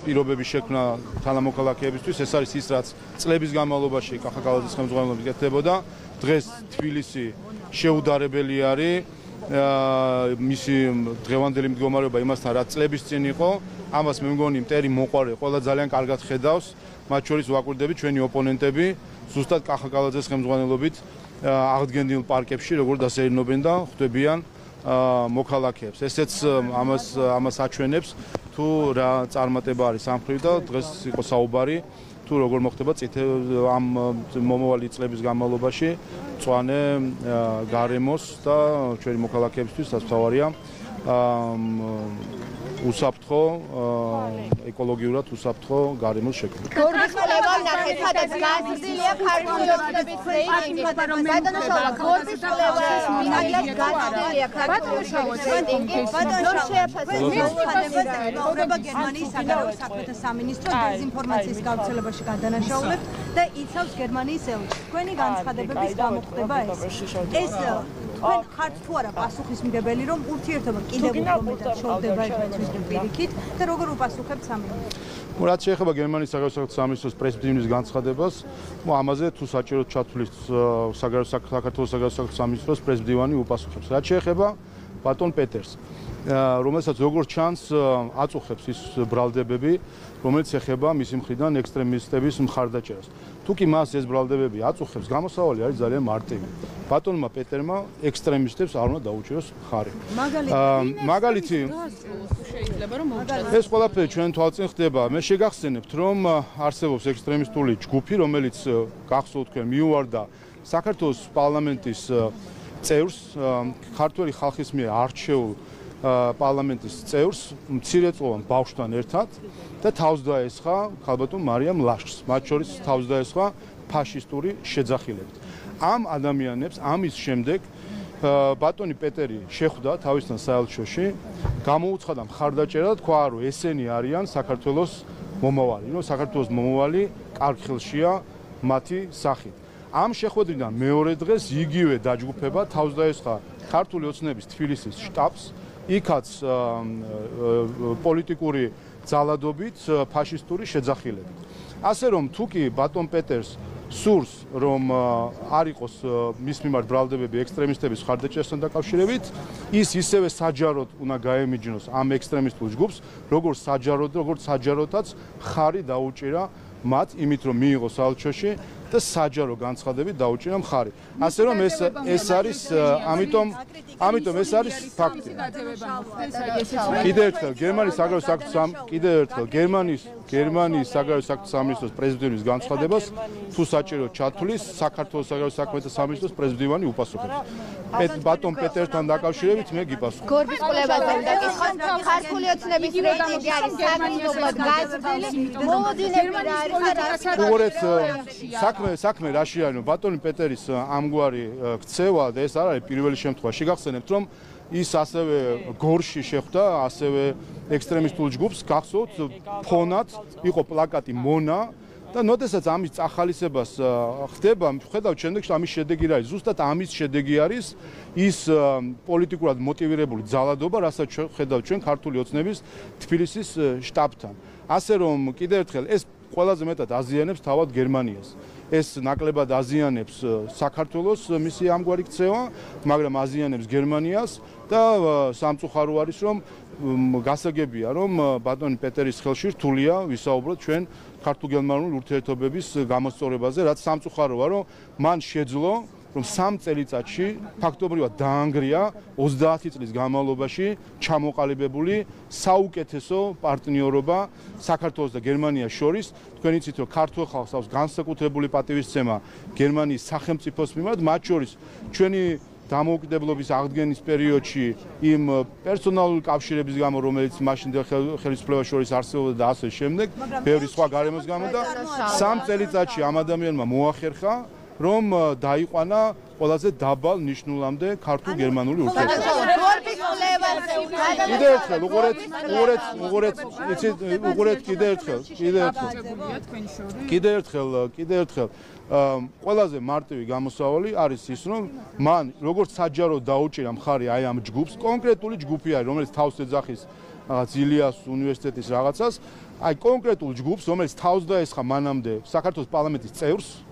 პირობების შექმნა თანამოქალაქეებისთვის, ეს არის ის, რაც წლების განმავლობაში კახაკალაძის ხელმძღვანელობით კეთდებოდა. დღეს თბილისი შეუდარებელი არის მისი დღევანდელი მდგომარეობა იმასთან, რაც წლების წინ იყო. ამას მე მგონი მტერი მოყვარე ყველა ძალიან კარგად ხედავს, მათ შორის ვაკვირდებით ჩვენი ოპონენტები, ზუსტად კახაკალაძის ხელმძღვანელობით აღდგენილ პარკებში, როგორ დასეირნობენ და ხვდებიან მოქალაქეებს. ესეც ამას აჩვენებს, თუ რა წარმატება არის ამ მხრივ და დღეს იყო საუბარი, თუ როგორ მოხდება ამ მომავალი წლების განმავლობაში მწვანე გარემოს და ჩვენი მოქალაქეებისთვის დასწავარია უსაფრთხო ეკოლოგიურად უსაფრთხო გარემოს შექმნა. გორგის კვლევა ნახეთ, სადაც გაზრდილია ქართული ოცნების რეიტინგი. გორგის კვლევა მინაილად გაზრდილია ქართული ოცნების რეიტინგი. ბატონო შეაფასება გერმანიის საგარეო საქმეთა სამინისტრო დეზინფორმაციის გავრცელებაში გადანაშაულებს და იცავს გერმანიის ელჩს. თქვენი განცხადებების გამოხდება ეს თქვენ ხართ თუ არა პასუხისმგებელი, რომ ურთიერთობა კიდევ უფრო მეტად შორდება ერთმანეთს პირიქით და როგორ უპასუხებთ სამინისტროს? რაც შეეხება გერმანიის საგარეო საქმეთა სამინისტროს პრესპექტივის განცხადებას, ამაზე თუ საჭიროდ ჩათვლის საქართველოს საგარეო საქმეთა სამინისტროს პრესპექტივანი უპასუხებს. რაც შეეხება ბატონ პეტერს, რომელსაც როგორც ჩანს აწუხებს ის ბრალდებები, რომელიც ეხება მისი მხრიდან ექსტრემისტების მხარდაჭერას. თუ კი მას ეს ბრალდებები აწუხებს, გამოსავალი არის ძალიან მარტივი. ბატონმა პეტერმა ექსტრემისტებს არ უნდა დაუჭიროს ხარი. მაგალითი ეს ყველაფერი ჩვენ თვალწინ ხდება. მე შეგახსენებთ, რომ არსებობს ექსტრემისტული ჯგუფი, რომელიც გახსოვთ თქვენ მიუვარდა საქართველოს პარლამენტის წევრს, ქართველი ხალხის მიერ არჩეულ პარლამენტის წევრს, მცირეწლოვან ბავშვთან ერთად და თავს დაესხა ქალბატონ მარიამ ლაშქრს, მათ შორის თავს დაესხა ფაშისტური შეძახილებით. ამ ადამიანებს ამის შემდეგ ბატონი პეტერი შეხვდა თავისთან საელჩოში, გამოუცხადა მხარდაჭერა და თქვა, რომ ესენი არიან საქართველოს მომავალი, რომ საქართველოს მომავალი კარგ ხელშია მათი სახით. ამ შეხვედრიდან მეორე დღეს იგივე დაჯგუფება თავს დაესხა ქართული ოცნების თბილისის შტაბს, იქაც პოლიტიკური ძალადობით ფაშისტური შეძახილებით. ასე რომ თუ კი ბატონ პეტერს სურს რომ არ იყოს მის მიმართ ბრალდებები ექსტრემისტების მხარდაჭერასთან დაკავშირებით, ის ისევე საჯაროდ უნდა გაემიჯნოს ამ ექსტრემისტულ ჯგუფს, როგორც საჯაროდაც ხარი დაუჭირა მათ იმით რომ მიიღო საელჩოში და საჯარო განცხადებით დაუჭირა მხარი. ასე რომ ეს არის ამიტომ ეს არის ფაქტი. კიდევ ერთხელ გერმანიის საგარეო საქმეთა სამინისტროს პრეზიდენტის განცხადებას თუ საჭირო ჩათვლის საქართველოს საგარეო საქმეთა სამინისტროს პრეზიდენტი უპასუხებს. ბატონ პეტერთან დაკავშირებით მე გიპასუხებ. გორგის კვლევაზე დაკითხოთ, ქართული ოცნების რეიტინგი არის საგრძნობლად გაზრდილი. მოლოდინები რა არის? უგორეთ საქმე რაში არის, ბატონი პეტერის ამგვარი ქცევა და ეს არ არის პირველი შემთხვევა. შეგახსენებთ, რომ ის ასევე გორში შეხვდა ასევე ექსტრემისტულ ჯგუფს, გახსოვთ, ფონად იყო პლაკატი მონა და როდესაც ამის წახალისებას ხდება, ხედავთ შემდეგ ამის შედეგი რა არის. ზუსტად ამის შედეგი არის ის პოლიტიკურად მოტივირებული ძალადობა, რასაც ხედავთ ჩვენ ქართული ოცნების თბილისის შტაბთან. ასე რომ კიდევ ერთხელ ეს ყველაზე მეტად აზიანებს თავად გერმანიას. ეს ნაკლებად აზიანებს საქართველოს მისი ამგვარი ქცევა, მაგრამ აზიანებს გერმანიას და სამწუხარო არის რომ გასაგებია რომ ბატონი პეტერის ხელში რთულია ვისაუბროთ ჩვენ ქართულ-გერმანული ურთიერთობების გამოსწორებაზე, რაც სამწუხაროა რომ მან შეძლო რომ 3 წელიწადში ფაქტობრივად დაანგრია 30 წლის განმავლობაში ჩამოყალიბებული საუკეთესო პარტნიორობა საქართველოს და გერმანიას შორის. თქვენ იცით რომ ქართულ ხალხს აქვს განსაკუთრებული პატივისცემა გერმანიის სახელმწიფოს მიმართ, მათ შორის ჩვენი დამოუკიდებლობის აღდგენის პერიოდში იმ პერსონალური კავშირების გამო, რომელიც მაშინ ხელისუფლებას შორის არსებობდა და ასე შემდეგ, ბევრი სხვა გარემოს გამო და 3 წელიწადში ამ ადამიანმა მოახერხა რომ დაიყვანა ყველაზე დაბალ ნიშნულამდე ქართულ-გერმანული ურთიერთობები. კიდევ ერთხელ ყველაზე მარტივი გამოსავალი არის ის, რომ მან როგორც საჯარო დაუჭირა მხარი აი ამ ჯგუფს, კონკრეტული ჯგუფი არის, რომელიც თავს ეძახის ილიას უნივერსიტეტის რაღაცას, აი კონკრეტულ ჯგუფს, რომელიც თავს დაესხა მანამდე საქართველოს პარლამენტის წევრს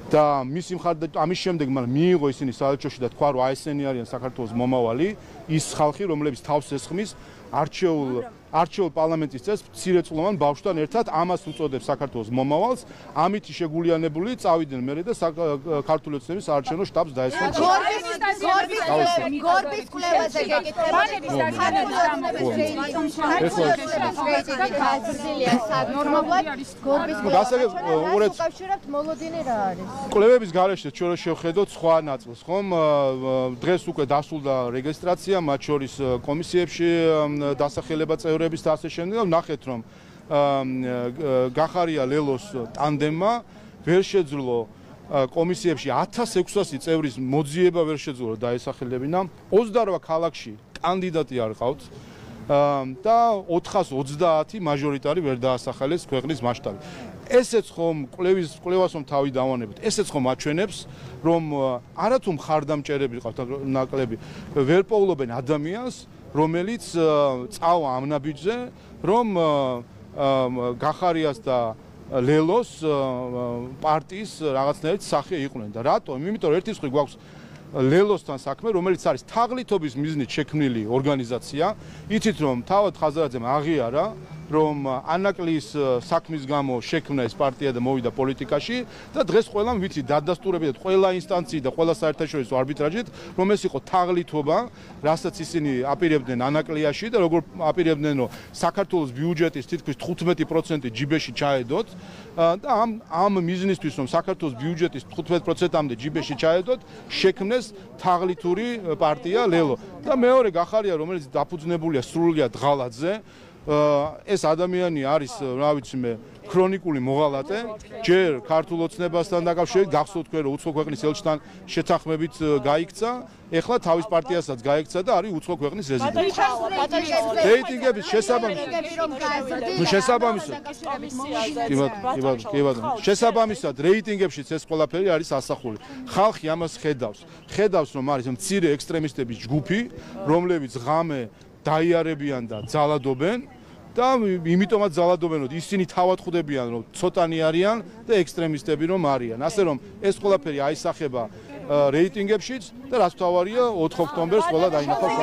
და მისი მხარდ ამის შემდეგ მან მიიღო ისინი საელჩოში და თქვა რომ აი ესენი არიან საქართველოს მომავალი, ის ხალხი, რომლებიც თავს ესხმის არჩეულ პარლამენტის წევრს მცირეწლოვან ბავშვთან ერთად ამას უწოდებს საქართველოს მომავალს, ამით შეგულიანებული წავიდნენ მერე და ქართული ოცნების საარჩევნო შტაბს დაესხნენ. გორბის კვლევაზე გეკითხება. უკავშირებთ მოლოდინი რა არის? კვლევების გარეშე ჩვენ შევხედოთ სხვა ნაწილს, ხომ? დღეს უკვე დასრულდა რეგისტრაცია, მათ შორის კომისიებში დასახელება წევრების და ასე შემდეგ. ვნახეთ რომ გახარია ლელოს ტანდემმა ვერ შეძლო კომისიებში 1600 წევრის მოძიება ვერ შეძლო დაესახელებინა. 28 ქალაქში კანდიდატი არ ყავთ და 430 მაჟორიტარი ვერ დაასახელეს ქვეყნის მასშტაბით. ესეც ხომ კვლევას რომ თავი დავანებთ, ესეც ხომ აჩვენებს რომ არათუ მხარდამჭერები ყავთ ნაკლები ვერ პოულობენ ადამიანს, რომელიც წავა ამ ნაბიჯზე, რომ გახარიას და ლელოს პარტიის რაღაცნაირად სახე იყვნენ და რატომ? იმიტომ რომ ერთი მხრივ გვაქვს ლელოსთან საქმე, რომელიც არის თაღლითობის მიზნით შექმნილი ორგანიზაცია, იცით რომ თავად ხაზარაძემ აღიარა რომ ანაკლის საქმის გამო შექმნა ეს პარტია და მოვიდა პოლიტიკაში და დღეს ყველამ ვიცით დადასტურებით ყველა ინსტანციით და ყველა საერთაშორისო არბიტრაჟით რომ ეს იყო თაღლითობა, რასაც ისინი აპირებდნენ ანაკლიაში და როგორ აპირებდნენ რომ საქართველოს ბიუჯეტის თითქმის 15% ჯიბეში ჩაედოთ და ამ მიზნისთვის რომ საქართველოს ბიუჯეტის 15%-ამდე ჯიბეში ჩაედოთ, შექმნეს თაღლითური პარტია ლელო და მეორე გახარია რომელიც დაფუძნებულია სრულიად ღალატზე. ეს ადამიანი არის, რა ვიცი მე, ქრონიკული მოღალატე, ჯერ ქართულ ოცნებასთან დაკავშირებით, გახსოვთ თქვენ რომ უცხო ქვეყნის ელჩთან შეთანხმებით გაიქცა, ეხლა თავის პარტიასაც გაიქცა და არის უცხო ქვეყნის რეზიდენტი. რეიტინგების შესაბამისად, რეიტინგებშიც ეს ყველაფერი არის ასახული. ხალხი ამას ხედავს, რომ არის მცირე ექსტრემისტების ჯგუფი, რომლებიც ღამე დაიარებიან და ძალადობენ და იმიტომაც ძალადობენ, რომ ისინი თავად ხვდებიან, რომ ცოტანი არიან და ექსტრემისტები რომ არიან. ასე რომ ეს ყველაფერი აისახება რეიტინგებშიც და რაც თავარია 4 ოქტომბერს ყველა დაინახავს.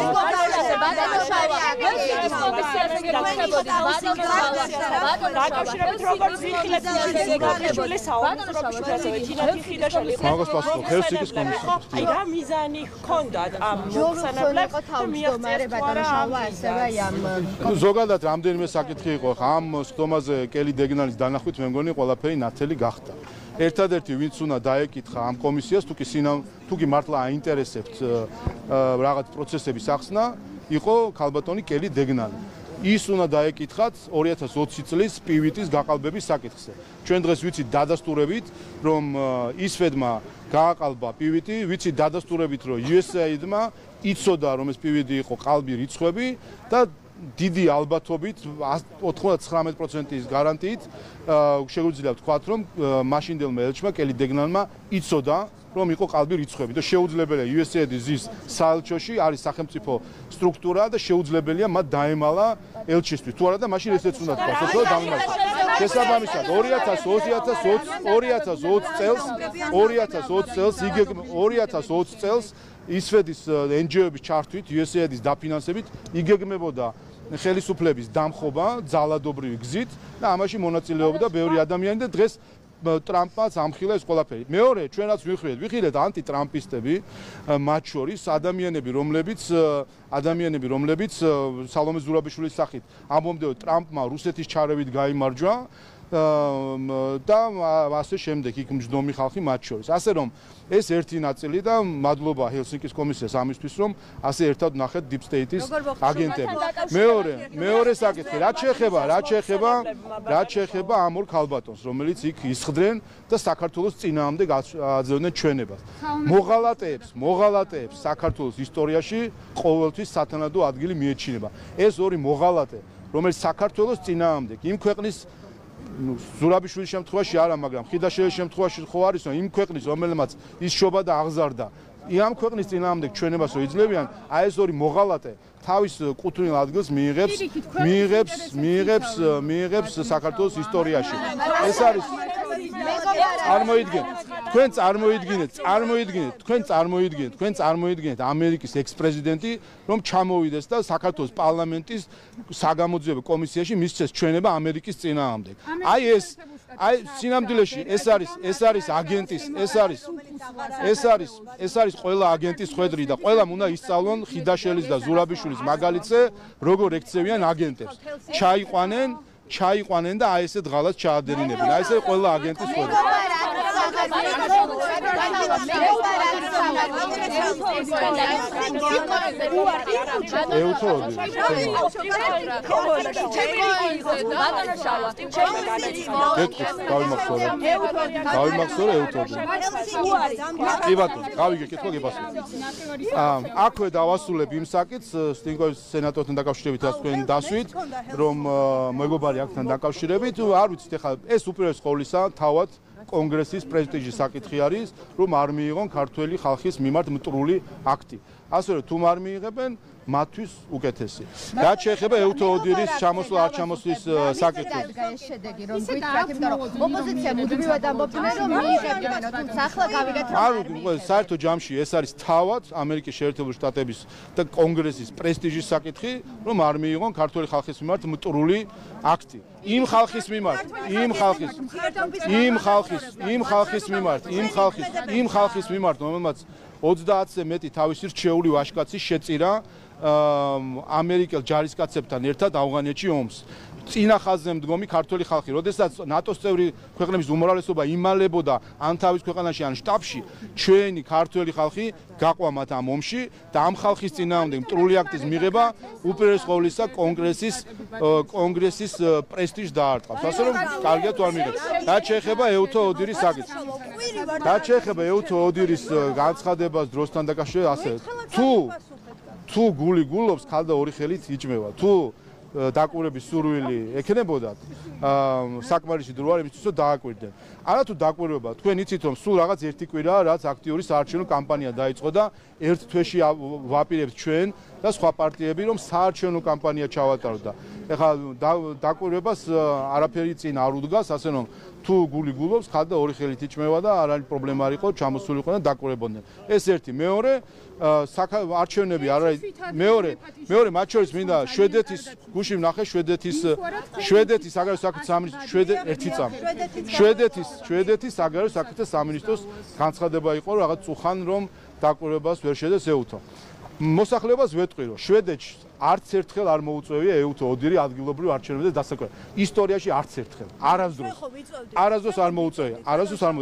დაკავშირებით როგორც ვიხილეთ შეგახებულის აი რა მიზანი ჰქონდათ ამ მოხსენებლებს და მიაღწიეს ზოგადად რამდენიმე საკითხი იყო ამ სტომაზე კელი დეგნალის დანახვით მე მგონი ყველაფერი ნათელი გახდა. ერთადერთი ვინც უნდა დაეკითხა ამ კომისიას თუ კი მართლა აინტერესებთ რაღაც პროცესების ახსნა იყო ქალბატონი კელი დეგნალი. ის უნდა დაეკითხათ 2020 წლის პივიტის გაყალბების საკითხზე. ჩვენ დღეს ვიცით დადასტურებით, რომ ისვედმა გააყალბა პივიტი, ვიცით დადასტურებით, რომ USAID-მა იცოდა, რომ ეს პივიტი იყო ყალბი რიცხვები და დიდი ალბათობით 99%-ის გარანტიით შეგვიძლია ვთქვათ, რომ მაშინდელმა ელჩმა კელი დეგნალმა იცოდა, რომ იყო ყალბი რიცხვები და შეუძლებელია USAID-ის საელჩოში არის სახელმწიფო სტრუქტურა და შეუძლებელია მათ დაემალა ელჩისთვის. თუ არა და მაშინ ესეც უნდა თქვას, რომ დამიმართა. შესაბამისად 2020 წელს ისვედის NGO-ების ჩართვით, USAID-ის დაფინანსებით იგეგმებოდა ხელისუფლების დამხობა ძალადობრივი გზით და ამაში მონაწილეობდა ბევრი ადამიანი და დღეს ტრამპმაც ამხილა ეს ყველაფერი. მეორე, ჩვენ რაც ვიხილეთ ანტიტრამპისტები, მათ შორის ადამიანები, რომლებიც სალომე ზურაბიშვილის სახით ამბობდნენ, ტრამპმა რუსეთის ჩარევით გაიმარჯვა და ასე შემდეგ იქ მჯდომი ხალხი მათ შორის. ასე რომ ეს ერთი ნაწილი და მადლობა ჰელსინკის კომისიას ამისთვის, რომ ასე ერთად ნახეთ Deep State-ის აგენტები. მეორე საკითხი, რაც შეეხება ამ ორ ქალბატონს, რომელიც იქ ისხდნენ და საქართველოს წინააღმდეგ აძლევდნენ ჩვენებას. მოღალატეებს საქართველოს ისტორიაში ყოველთვის სათანადო ადგილი მიეჩინება. ეს ორი მოღალატე, რომელიც საქართველოს წინააღმდეგ იმ ქვეყნის ზურაბიშვილის შემთხვევაში არა, მაგრამ ხიდაშელის შემთხვევაში ხო არის, რომ იმ ქვეყნის, რომელმაც ის შობა და აღზარდა ამ ქვეყნის წინააღმდეგ ჩვენებას რომ იძლევიან, აი ეს ორი მოღალატე თავის კუთვნილ ადგილს მიიღებს საქართველოს ისტორიაში. ეს არის წარმოიდგინეთ ამერიკის ექს-პრეზიდენტი რომ ჩამოვიდეს და საქართველოს პარლამენტის საგამოძიებო კომისიაში მისცეს ჩვენება ამერიკის წინააღმდეგ. აი სინამდვილეში ეს არის აგენტის ეს არის ყველა აგენტის ხვედრი და ყველამ უნდა ისწავლონ ხიდაშელის და ზურაბიშვილის მაგალითზე როგორ ექცევიან აგენტებს. ჩაიყვანენ და აი ესე დღალად ჩაადერინებენ. აი ესე ყველა აგენტის ხვედრი. აქვე დავასრულებ იმ საკითხს სტინგოვის სენატორთან დაკავშირებით რაც თქვენ დასვით რომ მეგობარი აქთან დაკავშირებით არ ვიცით ეხლა ეს უპირველეს ყოვლისა თავად კონგრესის პრესტიჟის საკითხი არის რომ არ მიიღონ ქართველი ხალხის მიმართ მტრული აქტი. ასე რომ თუ არ მიიღებენ მათთვის უკეთესი. რაც შეეხება ევთოოდირის ჩამოსვლა არ ჩამოსვლის საკითხს. ეს შედეგი რომ გითხრათ, იმიტომ რომ ოპოზიცია მუდმივად ამბობდნენ რომ მიიღებდნენ, თუმცა ახლა გავიგეთ რომ არ უკვე საერთო ჯამში ეს არის თავად ამერიკის შეერთებული შტატების და კონგრესის პრესტიჟის საკითხი, რომ არ მიიღონ ქართველი ხალხის მიმართ მტრული აქტი. იმ ხალხის მიმართ, რომელმაც 30-ზე მეტი თავისი რჩეული ვაჟკაცი შეწირა ამერიკელ ჯარისკაცებთან ერთად ავღანეთში ომს. წინა ხაზზე მდგომი ქართველი ხალხი, როდესაც ნატოს წევრი ქვეყნების უმრავლესობა იმალებოდა ან თავის ქვეყანაში, ან შტაბში, ჩვენი ქართველი ხალხი გაყვა მათ ამ ომში და ამ ხალხის წინააღმდეგ მტრული აქტის მიღება უპირველეს ყოვლისა კონგრესის პრესტიჟს დაარტყავს. ასე რომ კარგია თუ არ მიიღებს. რაც შეეხება ევთოოდირის საკითხს. რაც შეეხება ევთოოდირის განცხადებას დროსთან დაკავშირებით, ასე თუ გული გულობს, ხალხი ორი ხელით იჭმევა. თუ დაკვირვების სურვილი ექნებოდათ საკმარისი დრო არ იმისთვის რომ დააკვირდნენ. არათუ დაკვირვება, თქვენ იცით რომ სულ რაღაც ერთი კვირაა, რაც აქტიური საარჩევნო კამპანია დაიწყო და ერთ თვეში ვაპირებთ ჩვენ და სხვა პარტიები რომ საარჩევნო კამპანია ჩავატაროთ და ეხლა დაკვირვებას არაფერი წინ არ უდგას, ასე რომ თუ გული გულობს, ხალხი ორი ხელით იჭმევა და არ არის პრობლემა არ იყო, ჩამოსულიყო და დაკვირვებოდნენ. ეს ერთი, მეორე არჩევნები არ არის მეორე მათ შორის მინდა შვედეთის გუში ვნახე შვედეთის საგარეო საქმეთა სამინისტრო ერთი წამი შვედეთის საგარეო საქმეთა სამინისტროს განცხადება იყო რომ რაღაც წუხან რომ დაკვირვებას ვერ შედეს ევთო. მოსახლეობას ვეტყვი რომ შვედეთში არც ერთხელ არ მოუწევია ევთოოდირი ადგილობრივ არჩევნებზე დასაკვირვებლად. ისტორიაში არც ერთხელ. არასდროს არ მოუწევია.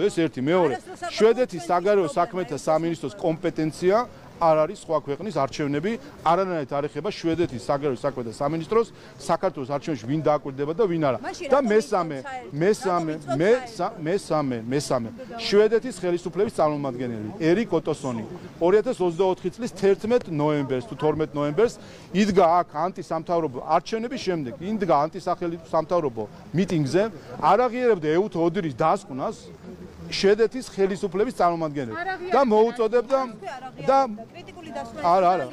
ეს ერთი, მეორე. შვედეთის საგარეო საქმეთა სამინისტროს კომპეტენცია არ არის სხვა ქვეყნის არჩევნები, არანაირად არ ეხება შვედეთის საგარეო საქმეთა სამინისტროს საქართველოს არჩევნებში ვინ დააკვირდება და ვინ არა. და მესამე შვედეთის ხელისუფლების წარმომადგენელი ერიკ ოტოსონი 2024 წლის 11 ნოემბერს თუ 12 ნოემბერს იდგა აქ ანტისამთავრობო არჩევნების შემდეგ იდგა ანტისახელმთავრობო მიტინგზე არ აღიარებდა ევთოოდირის დასკვნას შვედეთის ხელისუფლების წარმომადგენელი და მოუწოდებდა და არა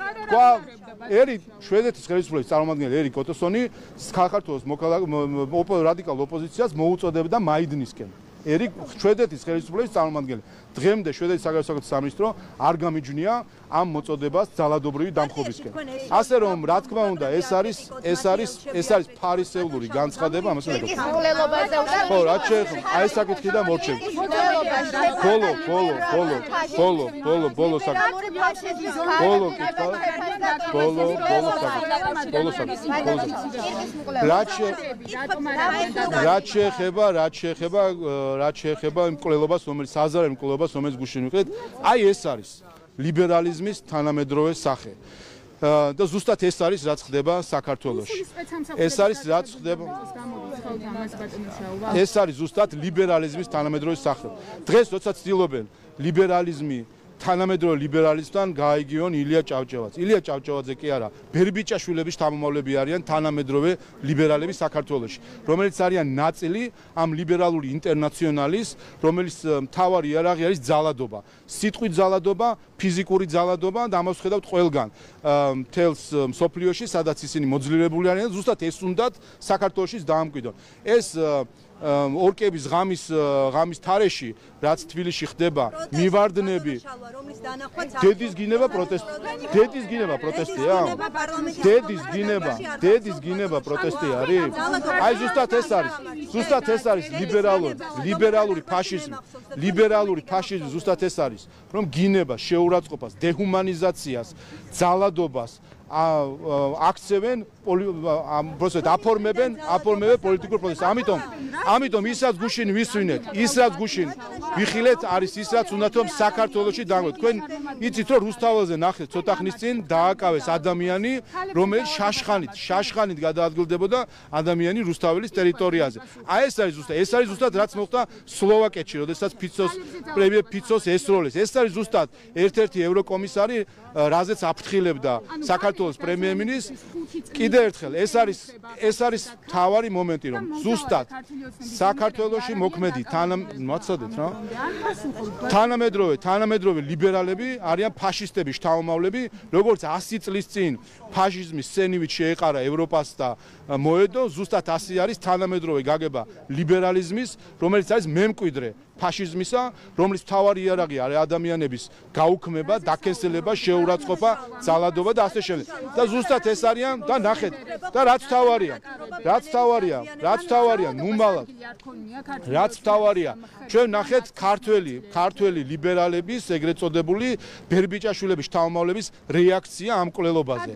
შვედეთის ხელისუფლების წარმომადგენელი ერიკ ოტოსონი საქართველოს რადიკალ ოპოზიციას მოუწოდებდა მაიდნისკენ. ერიკ შვედეთის ხელისუფლების წარმომადგენელი. დღემდე შვედეთის საგარეო საქმეთა სამინისტრო არ გამიჯნია ამ მოწოდებას ძალადობრივი დამხობისკენ. ასე რომ რა თქმა უნდა ეს არის ფარისეულური განცხადება ამას უნდა სრულელობაზე უნდა ხო რაც შეეხება აი ეს საკითხი და მორჩები. ბოლო რაც შეეხება იმ მკვლელობას რომელიც საზარელ მკვლელობას რომელიც გუშინ ვიყიდით აი ეს არის ლიბერალიზმის თანამედროვე სახე და ზუსტად ეს არის რაც ხდება საქართველოში. ეს არის რაც ხდება ეს არის ზუსტად ლიბერალიზმის თანამედროვე სახე. დღეს როცა ცდილობენ ლიბერალიზმი თანამედროვე ლიბერალიზმთან გაიგიონ ილია ჭავჭავაძე. ილია ჭავჭავაძე კი არა, ბერბიჭაშვილების შთამომავლები არიან თანამედროვე ლიბერალები საქართველოში, რომელიც არიან ნაწილი ამ ლიბერალური ინტერნაციონალის, რომელიც მთავარი იარაღი არის ძალადობა. სიტყვით ძალადობა, ფიზიკური ძალადობა და ამას ხედავთ ყველგან. მთელს მსოფლიოში, სადაც ისინი მოძლიერებული არიან, ზუსტად ეს უნდათ საქართველოშიც დაამკვიდრონ. ეს ორკების ღამის თარეში, რაც თბილისში ხდება, მივარდნები, დედის გინება პროტესტია? დედის გინება პროტესტი არის? აი ზუსტად ეს არის ლიბერალური ფაშიზმი, ზუსტად ეს არის, რომ გინება შეურაცხყოფას, დეჰუმანიზაციას, ძალადობას აქცევენ, აფორმებენ პოლიტიკურ პროცესს. ამიტომ ისაც გუშინ ვისვინეთ, ისაც გუშინ ვიხილეთ, არის ის რაც უნდა რომ საქართველოში დაგვეთ. თქვენ იცით რომ რუსთაველზე ნახეთ ცოტა ხნის წინ დააკავეს ადამიანი, რომელიც შაშხანით გადაადგილდებოდა ადამიანი რუსთაველის ტერიტორიაზე. აი ეს არის ზუსტად რაც მოხდა სლოვაკეთში, როდესაც ფიცოს ესროლეს. ეს არის ზუსტად ერთ-ერთი ევროკომისარი, რაზეც აფრთხილებდა საქართველოს პრემიერ-მინისტრს. კიდევ ერთხელ, ეს არის მთავარი მომენტი, რომ ზუსტად საქართველოში მოქმედი თანამედროვე ლიბერალები არიან ფაშისტების შთამომავლები, როგორც 100 წლის წინ ფაშიზმის სენივით შეეყარა ევროპას და მოედო, ზუსტად ასე არის თანამედროვე გაგება ლიბერალიზმის, რომელიც არის მემკვიდრე ფაშიზმისა, რომლის მთავარი იარაღი არის ადამიანების გაუქმება, დაკენსელება, შეურაცხყოფა, ძალადობა და ასე შემდეგ. და ზუსტად ეს არიან და ნახეთ და რაც მთავარია, ნუმალად. რაც მთავარია, ჩვენ ნახეთ ქართველი ლიბერალების, ეგრეთ წოდებული ბერბიჭაშვილების შთამომავლების რეაქცია ამ კვლელობაზე.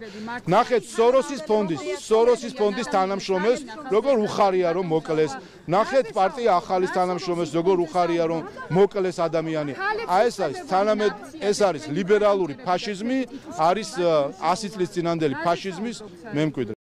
ნახეთ სოროსის ფონდის თანამშრომელს, როგორ უხარია რომ მოკლეს. ნახეთ პარტია ახალის თანამშრომელს, როგორ უხარია რომ მოკლეს ადამიანი. აი ეს არის ლიბერალური ფაშიზმი, არის 100 წლის წინანდელი ფაშიზმის მემკვიდრე.